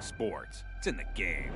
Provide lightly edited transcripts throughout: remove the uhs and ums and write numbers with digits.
sports. It's in the game.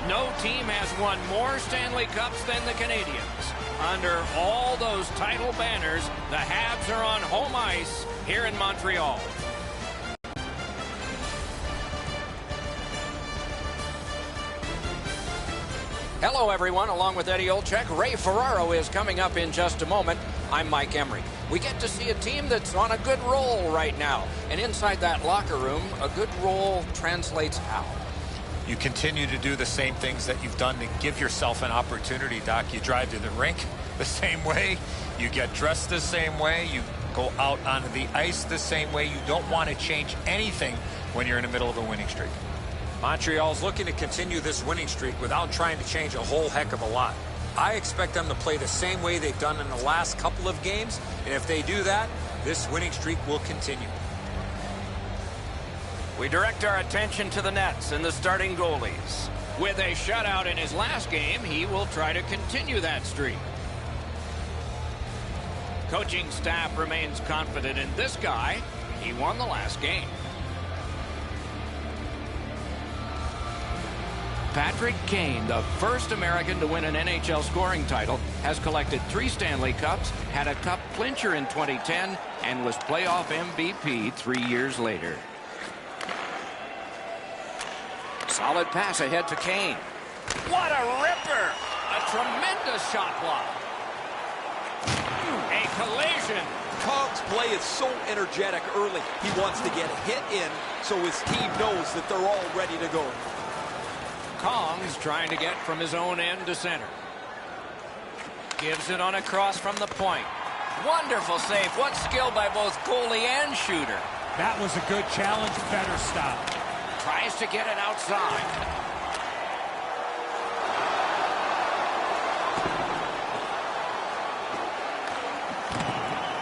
No team has won more Stanley Cups than the Canadiens. Under all those title banners, the Habs are on home ice here in Montreal. Hello, everyone. Along with Eddie Olczyk, Ray Ferraro is coming up in just a moment. I'm Mike Emery. We get to see a team that's on a good roll right now. And inside that locker room, a good roll translates how? You continue to do the same things that you've done to give yourself an opportunity, Doc. You drive to the rink the same way. You get dressed the same way. You go out onto the ice the same way. You don't want to change anything when you're in the middle of a winning streak. Montreal's looking to continue this winning streak without trying to change a whole heck of a lot. I expect them to play the same way they've done in the last couple of games, and if they do that, this winning streak will continue. We direct our attention to the Nets and the starting goalies. With a shutout in his last game, he will try to continue that streak. Coaching staff remains confident in this guy. He won the last game. Patrick Kane, the first American to win an NHL scoring title, has collected 3 Stanley Cups, had a cup clincher in 2010, and was playoff MVP 3 years later. Solid pass ahead to Kane. What a ripper! A tremendous shot block. A collision. Cogg's play is so energetic early. He wants to get a hit in so his team knows that they're all ready to go. Kong's trying to get from his own end to center. Gives it on a cross from the point. Wonderful save. What skill by both goalie and shooter. That was a good challenge. Better stop. Tries to get it outside.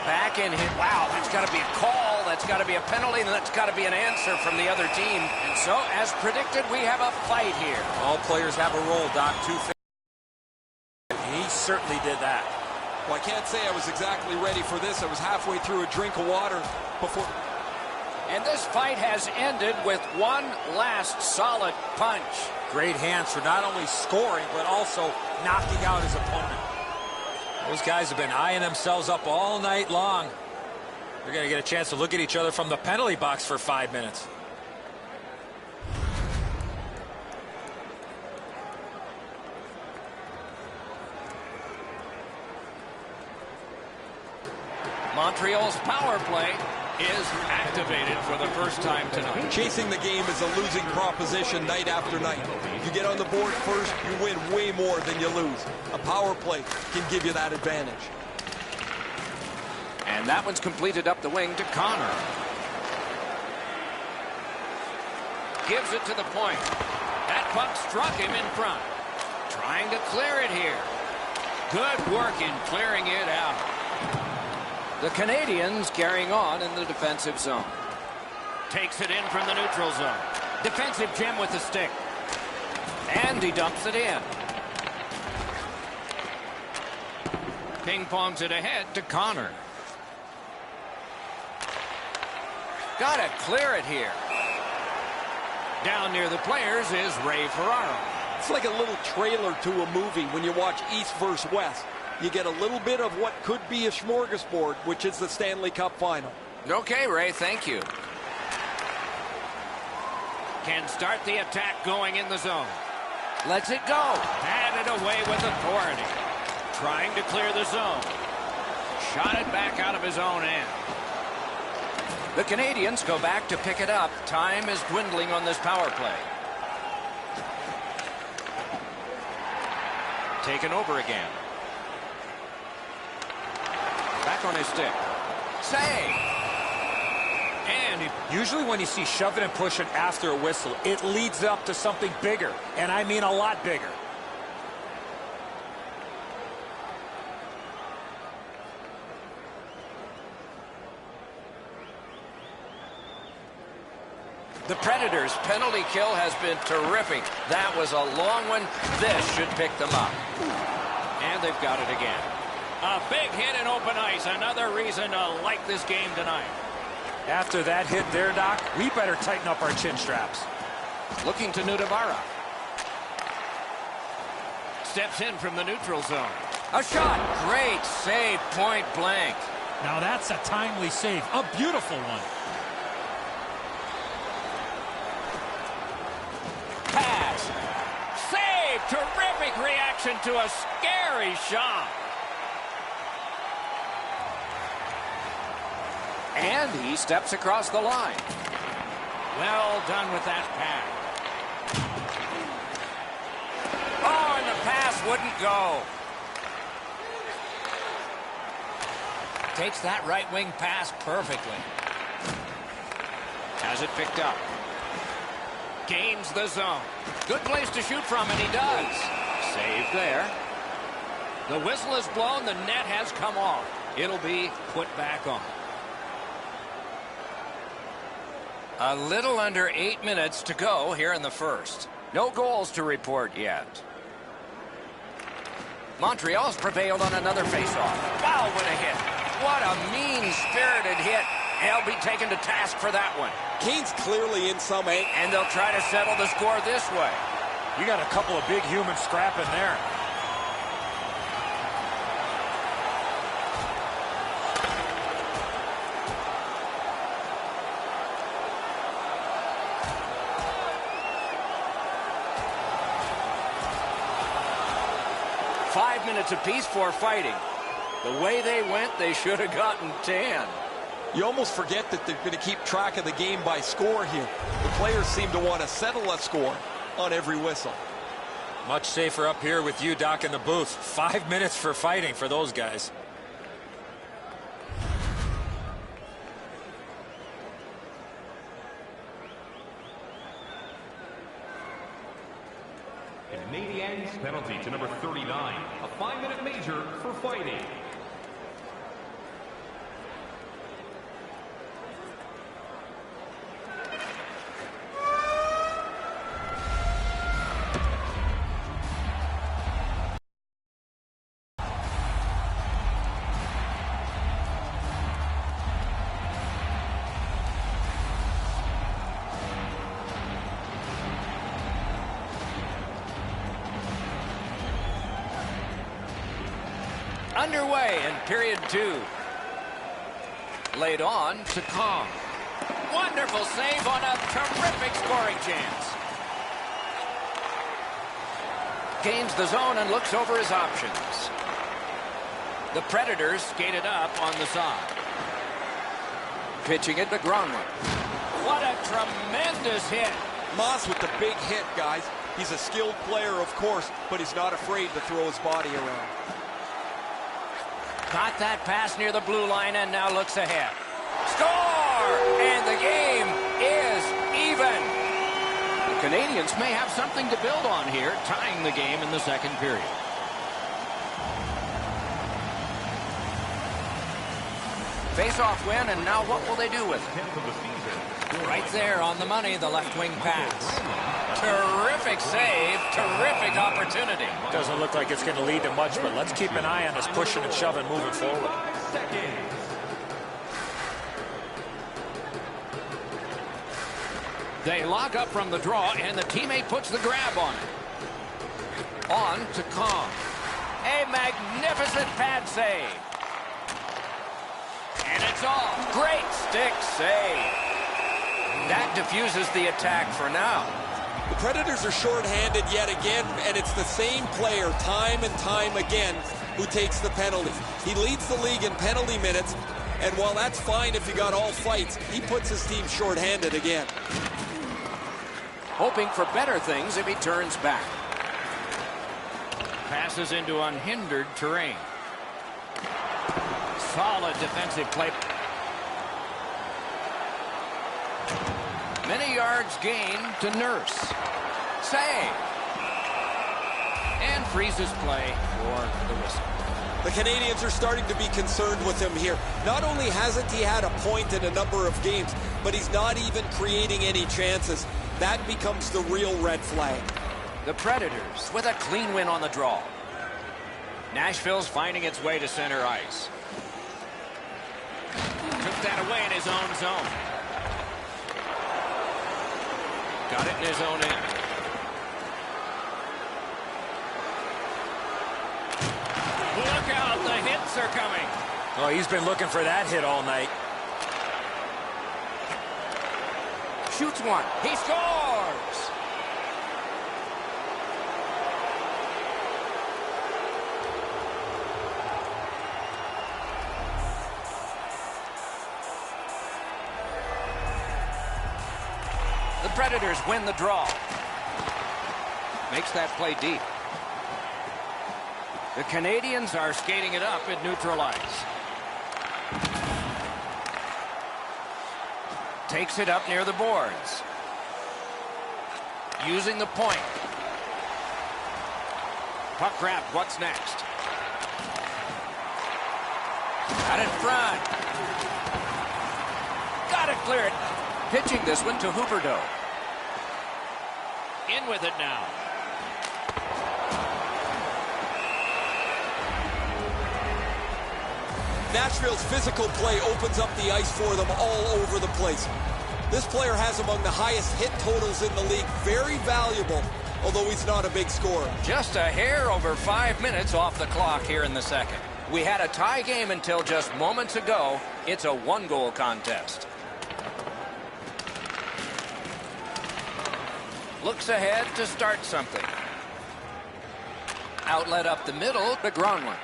Back in hit. Wow, that's got to be a call. That's got to be a penalty, and that's got to be an answer from the other team. And so, as predicted, we have a fight here. All players have a role, Doc. Two things. He certainly did that. Well, I can't say I was exactly ready for this. I was halfway through a drink of water before. And this fight has ended with one last solid punch. Great hands for not only scoring, but also knocking out his opponent. Those guys have been eyeing themselves up all night long. They're going to get a chance to look at each other from the penalty box for 5 minutes. Montreal's power play is activated for the first time tonight. Chasing the game is a losing proposition night after night. You get on the board first, you win way more than you lose. A power play can give you that advantage. And that one's completed up the wing to Connor. Gives it to the point. That puck struck him in front. Trying to clear it here. Good work in clearing it out. The Canadians carrying on in the defensive zone. Takes it in from the neutral zone. Defensive gem with the stick. And he dumps it in. Ping-pongs it ahead to Connor. Gotta clear it here. Down near the players is Ray Ferraro. It's like a little trailer to a movie when you watch East versus West. You get a little bit of what could be a smorgasbord, which is the Stanley Cup final. Okay, Ray, thank you. Can start the attack going in the zone. Lets it go. Had it away with authority. Trying to clear the zone. Shot it back out of his own end. The Canadians go back to pick it up. Time is dwindling on this power play. Taken over again. Back on his stick. Save! And usually when you see shoving and pushing after a whistle, it leads up to something bigger. And I mean a lot bigger. the Predators' penalty kill has been terrific. That was a long one. This should pick them up. And they've got it again. A big hit in open ice. Another reason to like this game tonight. After that hit there, Doc, we better tighten up our chin straps. Looking to Nudavara. Steps in from the neutral zone. A shot. Great save, point blank. Now that's a timely save. A beautiful one. Pass. Save. Terrific reaction to a scary shot. And he steps across the line. Well done with that pass. Oh, and the pass wouldn't go. Takes that right wing pass perfectly. Has it picked up. Gains the zone. Good place to shoot from, and he does. Save there. The whistle is blown. The net has come off. It'll be put back on. A little under 8 minutes to go here in the first. No goals to report yet. Montreal's prevailed on another faceoff. Wow, what a hit. What a mean-spirited hit. They'll be taken to task for that one. Kane's clearly in some ache. And they'll try to settle the score this way. You got a couple of big humans scrapping there. Five minutes apiece for fighting. The way they went, they should have gotten 10. You almost forget that they're going to keep track of the game by score here. The players seem to want to settle a score on every whistle. Much safer up here with you, Doc, in the booth. 5 minutes for fighting for those guys. Canadians penalty to number 39. A 5-minute major for fighting. Underway in period 2. Laid on to Kong. Wonderful save on a terrific scoring chance. Gains the zone and looks over his options. The Predators skated up on the side. Pitching it to Gronwyn. What a tremendous hit. Moss with the big hit, guys. He's a skilled player, of course, but he's not afraid to throw his body around. Got that pass near the blue line and now looks ahead. Score! And the game is even. The Canadians may have something to build on here, tying the game in the second period. Face-off win, and now what will they do with it? Right there on the money, the left wing pass. Terrific save, terrific opportunity. Doesn't look like it's going to lead to much, but let's keep an eye on this pushing and shoving moving forward. They lock up from the draw, and the teammate puts the grab on it. On to Kong. A magnificent pad save. And it's off. Great stick save. That diffuses the attack for now. The Predators are shorthanded yet again, and it's the same player time and time again who takes the penalty. He leads the league in penalty minutes, and while that's fine if you got all fights, he puts his team shorthanded again. Hoping for better things if he turns back. Passes into unhindered terrain. Solid defensive play. Many yards gained to Nurse. Save. And freezes play for the whistle. The Canadians are starting to be concerned with him here. Not only hasn't he had a point in a number of games, but he's not even creating any chances. That becomes the real red flag. The Predators with a clean win on the draw. Nashville's finding its way to center ice. Took that away in his own zone. Got it in his own end. Look out, the hits are coming. Oh, he's been looking for that hit all night. Shoots one. He scores! The Predators win the draw. Makes that play deep. The Canadians are skating it up at neutral ice. Takes it up near the boards. Using the point. Puck grabbed. What's next? Got it front. Got it cleared. Pitching this one to Huberdeau. In with it now. Nashville's physical play opens up the ice for them all over the place. This player has among the highest hit totals in the league. Very valuable, although he's not a big scorer. Just a hair over 5 minutes off the clock here in the second. We had a tie game until just moments ago. It's a one-goal contest. Looks ahead to start something. Outlet up the middle to Gronwyn.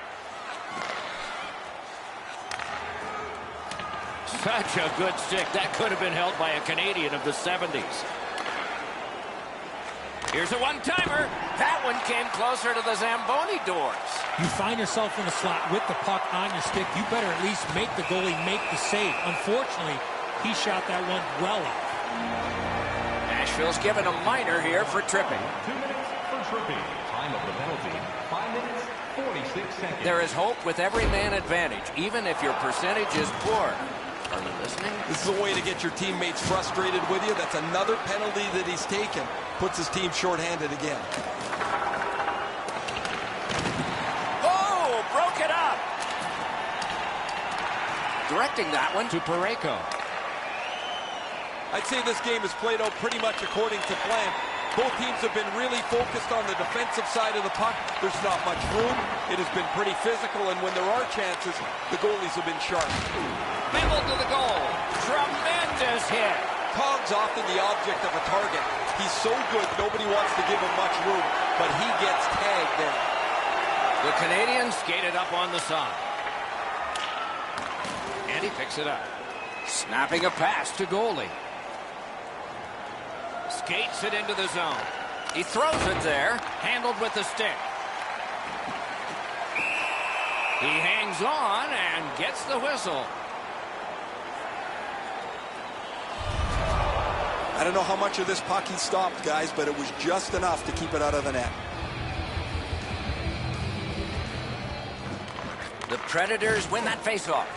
Such a good stick. That could have been held by a Canadian of the 70s. Here's a one-timer. That one came closer to the Zamboni doors. You find yourself in a slot with the puck on your stick, you better at least make the goalie make the save. Unfortunately, he shot that one well out. Nashville's given a minor here for tripping. 2 minutes for tripping. Time of the penalty, 5 minutes, 46 seconds. There is hope with every man advantage, even if your percentage is poor. Are you listening? This is a way to get your teammates frustrated with you. That's another penalty that he's taken. Puts his team shorthanded again. Oh, broke it up. Directing that one to Parayko. I'd say this game is played out pretty much according to plan. Both teams have been really focused on the defensive side of the puck. There's not much room. It has been pretty physical, and when there are chances, the goalies have been sharp. Dribbled to the goal. Tremendous hit. Cog's often the object of a target. He's so good, nobody wants to give him much room, but he gets tagged there. The Canadians skated up on the side. And he picks it up. Snapping a pass to goalie. Skates it into the zone. He throws it there, handled with the stick. He hangs on and gets the whistle. I don't know how much of this puck he stopped, guys, but it was just enough to keep it out of the net. The Predators win that faceoff.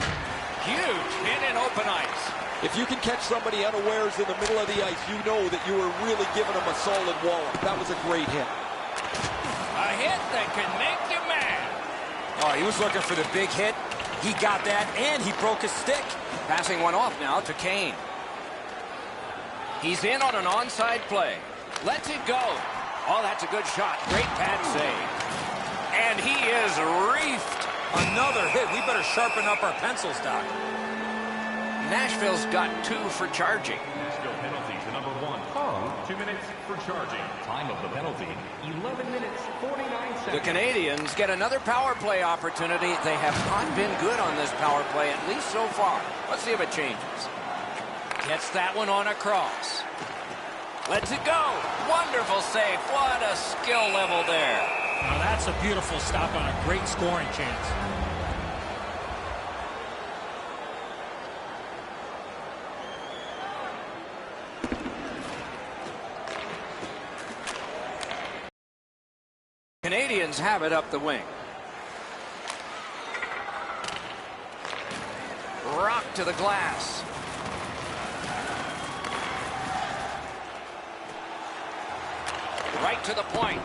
Huge hit in open ice. If you can catch somebody unawares in the middle of the ice, you know that you were really giving them a solid wallop. That was a great hit. A hit that can make you mad. Oh, he was looking for the big hit. He got that, and he broke his stick. Passing one off now to Kane. He's in on an onside play. Lets it go. Oh, that's a good shot. Great pad save. And he is reefed. Another hit. We better sharpen up our pencils, Doc. Nashville's got 2 for charging. Nashville penalty to number 1. Kong, 2 minutes for charging. Time of the penalty, 11 minutes, 49 seconds. The Canadians get another power play opportunity. They have not been good on this power play, at least so far. Let's see if it changes. Gets that one on a cross. Lets it go. Wonderful save. What a skill level there. Now that's a beautiful stop on a great scoring chance. Canadians have it up the wing. Rock to the glass. Right to the point.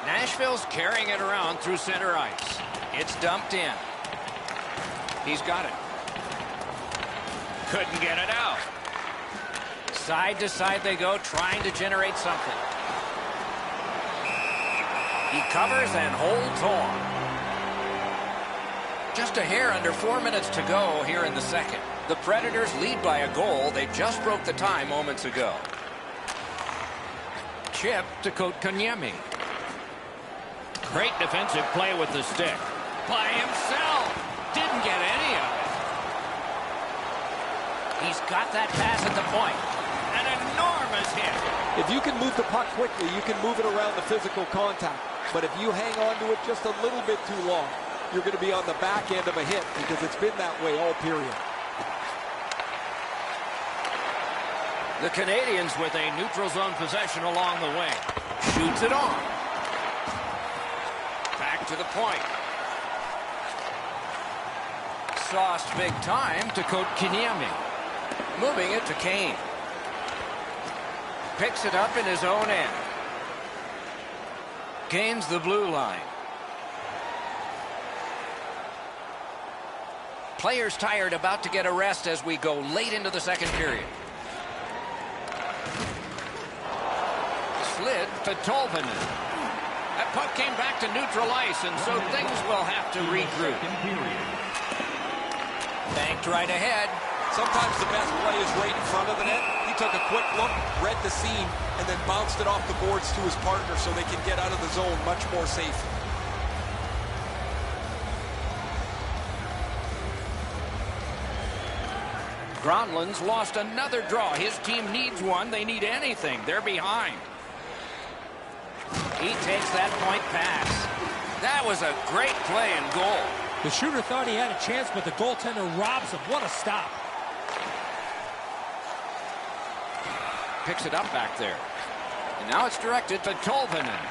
Nashville's carrying it around through center ice. It's dumped in. He's got it. Couldn't get it out. Side to side they go, trying to generate something. He covers and holds on. Just a hair under 4 minutes to go here in the second. The Predators lead by a goal. They just broke the tie moments ago. Chip to Kotkaniemi. Great defensive play with the stick. By himself. Didn't get any of it. He's got that pass at the point. An enormous hit. If you can move the puck quickly, you can move it around the physical contact. But if you hang on to it just a little bit too long, you're going to be on the back end of a hit because it's been that way all period. The Canadians with a neutral zone possession along the way. Shoots it on. Back to the point. Sauced big time to Kotkaniemi. Moving it to Kane. Picks it up in his own end. Gains the blue line. Players tired, about to get a rest as we go late into the second period. Slid to Tolvanen. That puck came back to neutral ice, and so things will have to regroup. Banked right ahead. Sometimes the best play is right in front of the net. He took a quick look, read the seam, and then bounced it off the boards to his partner so they can get out of the zone much more safely. Gronland's lost another draw. His team needs one. They need anything. They're behind. He takes that point pass. That was a great play and goal. The shooter thought he had a chance, but the goaltender robs him. What a stop. Picks it up back there. And now it's directed to Tolvanen.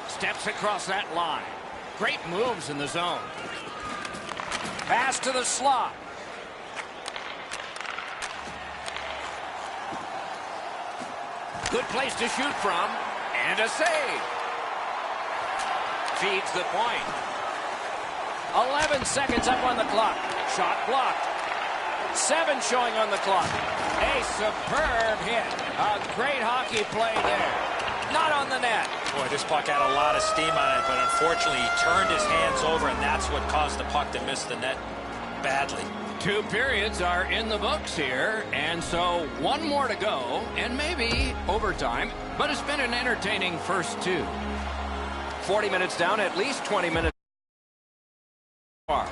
Steps across that line. Great moves in the zone. Pass to the slot. Good place to shoot from. And a save. Feeds the point. 11 seconds up on the clock. Shot blocked. 7 showing on the clock. A superb hit. A great hockey play there. Not on the net. Boy, this puck had a lot of steam on it, but unfortunately he turned his hands over, and that's what caused the puck to miss the net badly. 2 periods are in the books here, and so 1 more to go, and maybe overtime, but it's been an entertaining first 2. 40 minutes down, at least 20 minutes far.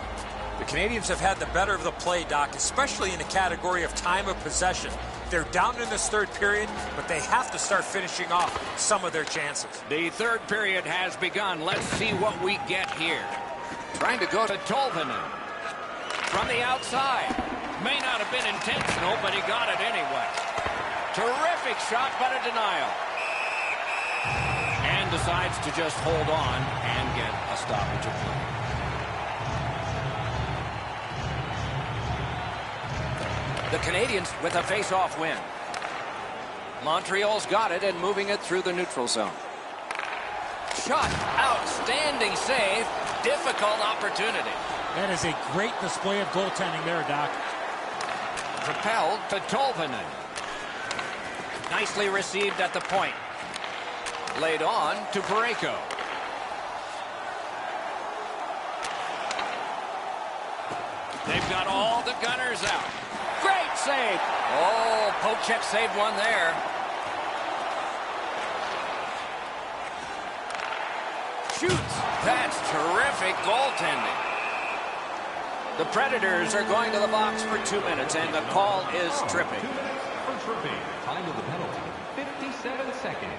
The Canadians have had the better of the play, Doc, especially in the category of time of possession. They're down in this third period, but they have to start finishing off some of their chances. The third period has begun. Let's see what we get here. Trying to go to Tolvanen. From the outside. May not have been intentional, but he got it anyway. Terrific shot, but a denial. And decides to just hold on and get a stoppage of play. The Canadians with a face-off win. Montreal's got it and moving it through the neutral zone. Shot. Outstanding save. Difficult opportunity. That is a great display of goaltending there, Doc. Propelled to Tolvanen. Nicely received at the point. Laid on to Parayko. They've got all the gunners out. Great save. Oh, poke check saved one there. Shoots. That's terrific goaltending. The Predators are going to the box for 2 minutes, and the call is tripping. 2 minutes for tripping. Time of the penalty, 57 seconds.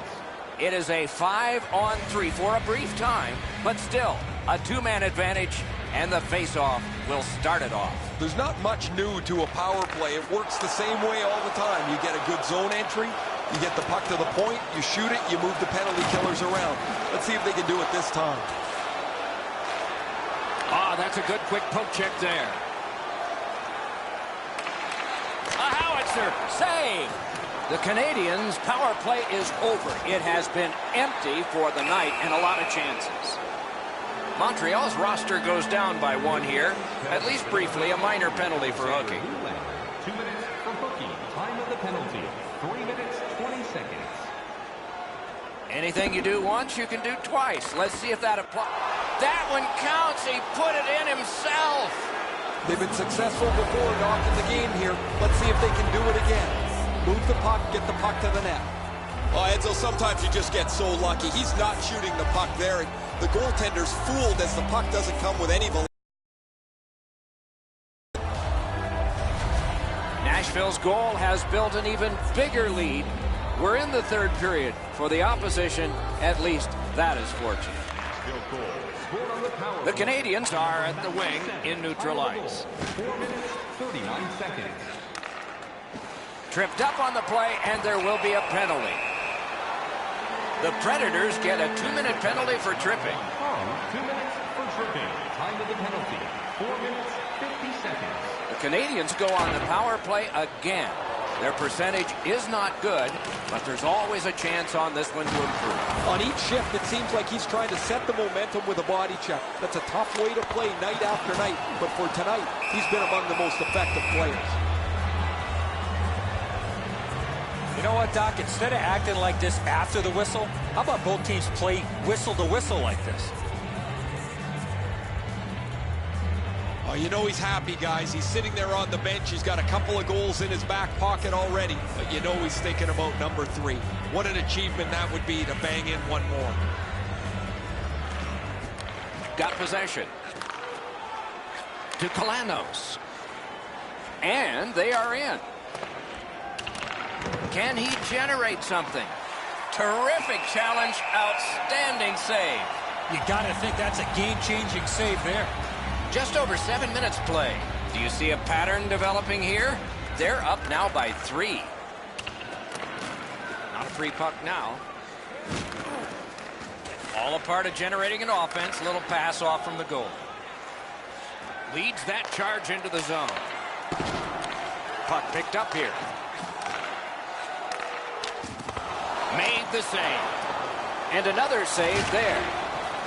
It is a 5-on-3 for a brief time, but still a 2-man advantage, and the face-off will start it off. There's not much new to a power play. It works the same way all the time. You get a good zone entry, you get the puck to the point, you shoot it, you move the penalty killers around. Let's see if they can do it this time. Ah, that's a good quick poke check there. A howitzer save. The Canadians' power play is over. It has been empty for the night and a lot of chances. Montreal's roster goes down by 1 here. At least briefly, a minor penalty for hooking. 2 minutes for hooking. Time of the penalty, 3 minutes, 20 seconds. Anything you do once, you can do twice. Let's see if that applies. That one counts. He put it in himself. They've been successful before, Doc, in the game here. Let's see if they can do it again. Move the puck, get the puck to the net. Oh, Edzo, sometimes you just get so lucky. He's not shooting the puck there. The goaltender's fooled as the puck doesn't come with any velocity. Nashville's goal has built an even bigger lead. We're in the third period. For the opposition, at least that is fortunate. The Canadians are at the wing in neutral ice. 4 minutes, 39 seconds. Tripped up on the play, and there will be a penalty. The Predators get a 2-minute penalty for tripping. 2 minutes for tripping. Time of the penalty, 4 minutes, 50 seconds. The Canadians go on the power play again. Their percentage is not good, but there's always a chance on this one to improve. On each shift, it seems like he's trying to set the momentum with a body check. That's a tough way to play night after night, but for tonight, he's been among the most effective players. You know what, Doc? Instead of acting like this after the whistle, how about both teams play whistle to whistle like this? Oh, you know he's happy, guys. He's sitting there on the bench. He's got a couple of goals in his back pocket already. But you know he's thinking about number 3. What an achievement that would be to bang in one more. Got possession. To Kalanos. And they are in. Can he generate something? Terrific challenge, outstanding save. You got to think that's a game-changing save there. Just over 7 minutes play. Do you see a pattern developing here? They're up now by 3. Not a free puck now. All a part of generating an offense. Little pass off from the goal. Leads that charge into the zone. Puck picked up here. Made the save. And another save there.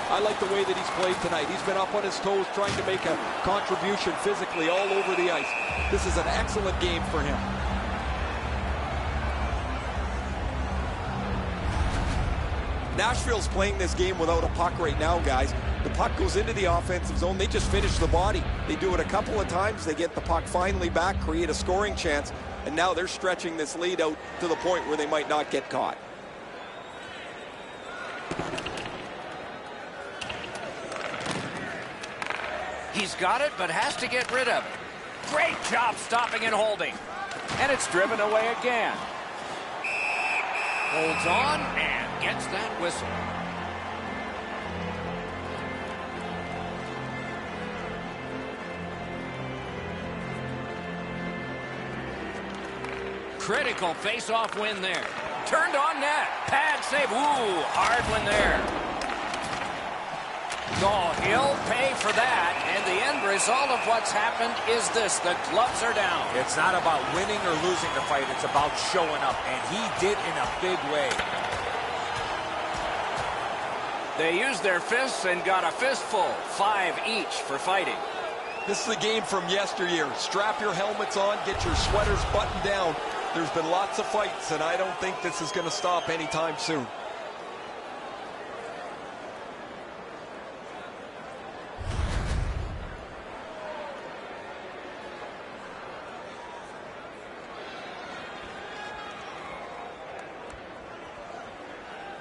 I like the way that he's played tonight. He's been up on his toes trying to make a contribution physically all over the ice. This is an excellent game for him. Nashville's playing this game without a puck right now, guys. The puck goes into the offensive zone. They just finish the body. They do it a couple of times. They get the puck finally back, create a scoring chance, and now they're stretching this lead out to the point where they might not get caught. He's got it, but has to get rid of it. Great job stopping and holding. And it's driven away again. Holds on and gets that whistle. Critical face-off win there. Turned on net. Pad save. Ooh, hard one there. Oh, he'll pay for that, and the end result of what's happened is this. The gloves are down. It's not about winning or losing the fight. It's about showing up, and he did in a big way. They used their fists and got a fistful. 5 each for fighting. This is a game from yesteryear. Strap your helmets on, get your sweaters buttoned down. There's been lots of fights, and I don't think this is going to stop anytime soon.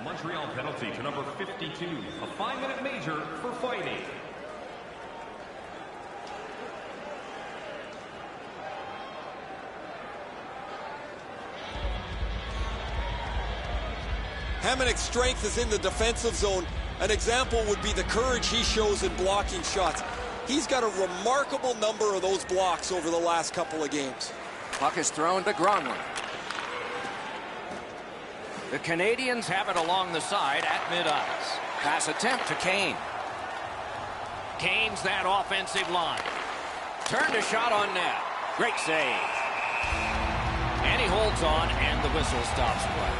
Montreal penalty to number 52, a 5-minute major for fighting. Hamannik's strength is in the defensive zone. An example would be the courage he shows in blocking shots. He's got a remarkable number of those blocks over the last couple of games. Puck is thrown to Gronlund. The Canadians have it along the side at mid-ice. Pass attempt to Kane. Kane's that offensive line. Turned a shot on net. Great save. And he holds on, and the whistle stops play.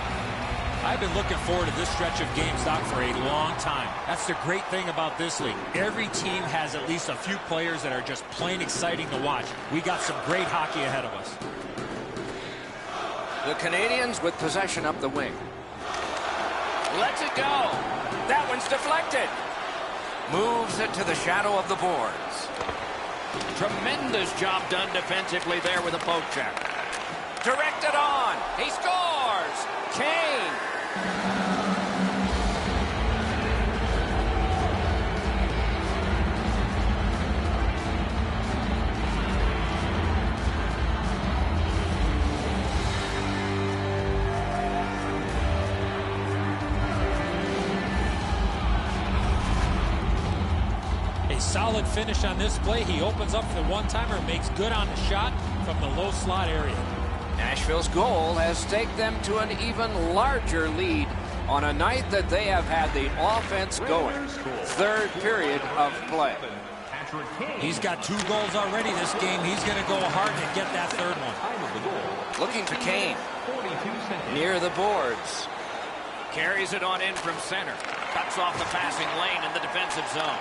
I've been looking forward to this stretch of games, Doc, for a long time. That's the great thing about this league. Every team has at least a few players that are just plain exciting to watch. We got some great hockey ahead of us. The Canadians with possession up the wing. Lets it go. That one's deflected. Moves it to the shadow of the boards. Tremendous job done defensively there with a poke check. Directed on. He scores. Kane. Solid finish on this play. He opens up for the one-timer, makes good on the shot from the low slot area. Nashville's goal has staked them to an even larger lead on a night that they have had the offense going. Third period of play. He's got 2 goals already this game. He's going to go hard and get that third one. Looking to Kane. Near the boards. Carries it on in from center. Cuts off the passing lane in the defensive zone.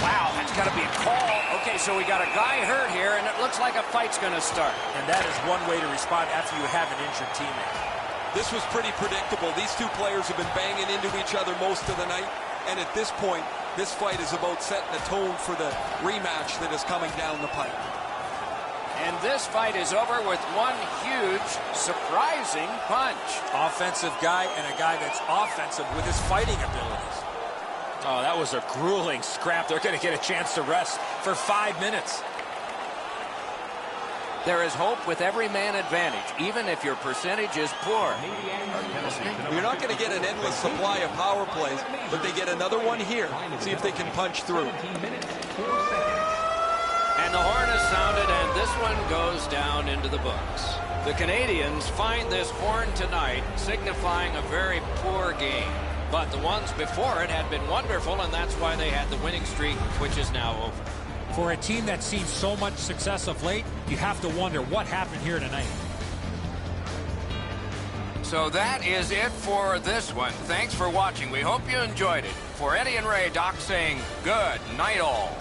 Wow, that's got to be a call. Okay, so we got a guy hurt here, and it looks like a fight's going to start. And that is one way to respond after you have an injured teammate. This was pretty predictable. These two players have been banging into each other most of the night, and at this point, this fight is about setting a tone for the rematch that is coming down the pipe. And this fight is over with one huge, surprising punch. Offensive guy and a guy that's offensive with his fighting abilities. Oh, that was a grueling scrap. They're going to get a chance to rest for 5 minutes. There is hope with every man advantage, even if your percentage is poor. You're not going to get an endless supply of power plays, but they get another one here. See if they can punch through. And the horn is sounded, and this one goes down into the books. The Canadians find this horn tonight, signifying a very poor game. But the ones before it had been wonderful, and that's why they had the winning streak, which is now over. For a team that's seen so much success of late, you have to wonder what happened here tonight. So that is it for this one. Thanks for watching. We hope you enjoyed it. For Eddie and Ray, Doc saying good night all.